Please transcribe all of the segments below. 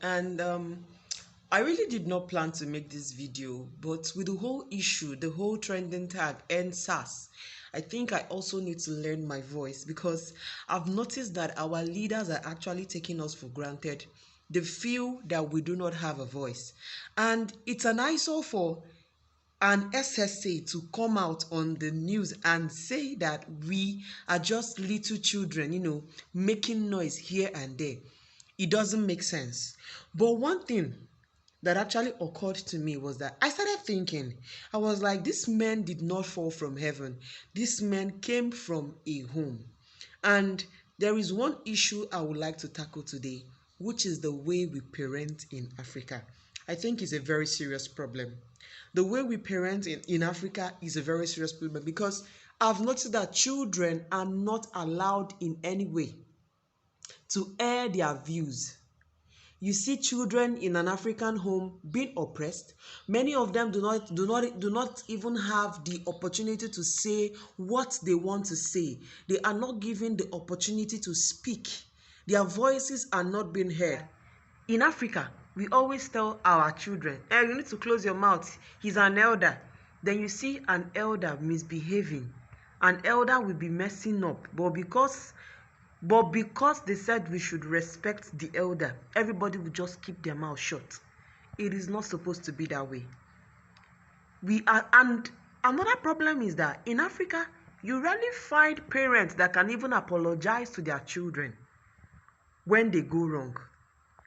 and I really did not plan to make this video, but with the whole issue, the whole trending tag and SARS, I think I also need to learn my voice, because I've noticed that our leaders are actually taking us for granted. They feel that we do not have a voice, and it's an eyesore for an SSA to come out on the news and say that we are just little children, making noise here and there. It doesn't make sense. But one thing that actually occurred to me was that I started thinking, I was like, this man did not fall from heaven. This man came from a home. And there is one issue I would like to tackle today, which is the way we parent in Africa. I think it's a very serious problem. The way we parent in Africa is a very serious problem, because I've noticed that children are not allowed in any way to air their views. You see children in an African home being oppressed. Many of them do not even have the opportunity to say what they want to say. They are not given the opportunity to speak. Their voices are not being heard. In Africa, we always tell our children, hey, you need to close your mouth. He's an elder. Then you see an elder misbehaving. An elder will be messing up, but because they said we should respect the elder, everybody will just keep their mouth shut. It is not supposed to be that way. And another problem is that in Africa, you rarely find parents that can even apologize to their children when they go wrong.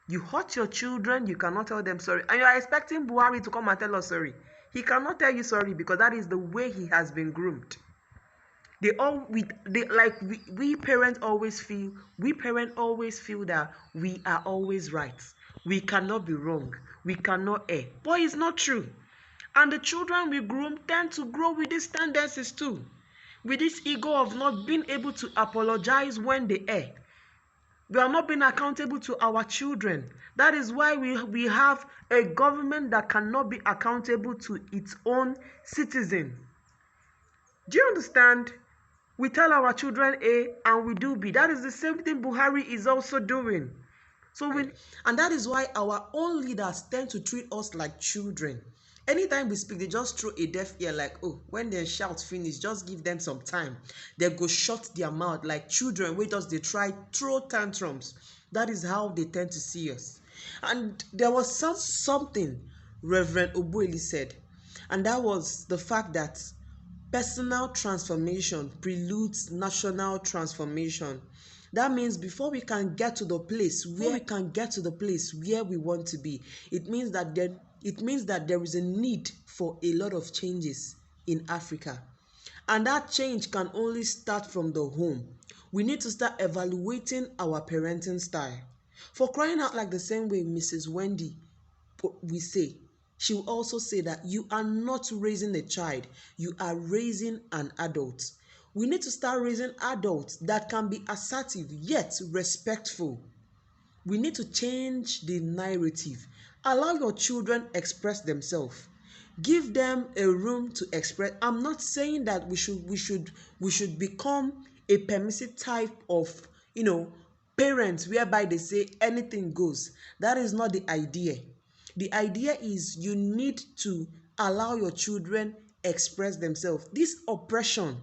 You hurt your children, you cannot tell them sorry. And you are expecting Buhari to come and tell us sorry. He cannot tell you sorry, because that is the way he has been groomed. We parents always feel that we are always right. We cannot be wrong. We cannot err. But it's not true. And the children we groom tend to grow with these tendencies too. With this ego of not being able to apologize when they err. We are not being accountable to our children. That is why we have a government that cannot be accountable to its own citizens. Do you understand? We tell our children A and we do B. That is the same thing Buhari is also doing. And that is why our own leaders tend to treat us like children. Anytime we speak, they just throw a deaf ear, like, oh, when they shout finish, just give them some time. They go shut their mouth like children. Wait us, they try throw tantrums. That is how they tend to see us. And there was something Reverend Obueli said, and that was the fact that personal transformation preludes national transformation. That means before we can get to the place where we want to be, it means that there is a need for a lot of changes in Africa. And that change can only start from the home. We need to start evaluating our parenting style. For crying out, like the same way Mrs. Wendy we say, she will also say that you are not raising a child, you are raising an adult. We need to start raising adults that can be assertive yet respectful. We need to change the narrative. Allow your children express themselves. Give them a room to express. I'm not saying that we should become a permissive type of, parents whereby they say anything goes. That is not the idea. The idea is you need to allow your children express themselves. This oppression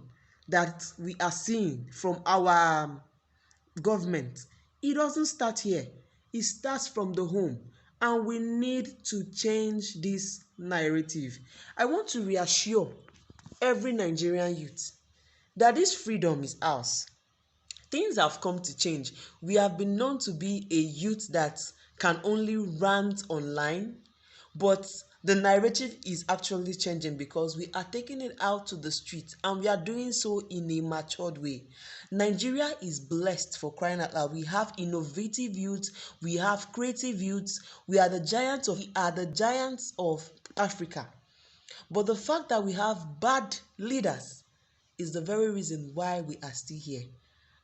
that we are seeing from our government, it doesn't start here. It starts from the home. And we need to change this narrative. I want to reassure every Nigerian youth that this freedom is ours. Things have come to change. We have been known to be a youth that can only rant online, but the narrative is actually changing, because we are taking it out to the street and we are doing so in a matured way. Nigeria is blessed, for crying out loud. We have innovative youths, we have creative youths, we are the giants of Africa. But the fact that we have bad leaders is the very reason why we are still here.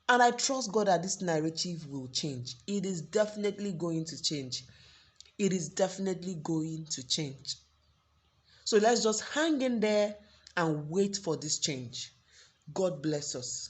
And I trust God that this narrative will change. It is definitely going to change. It is definitely going to change. So let's just hang in there and wait for this change. God bless us.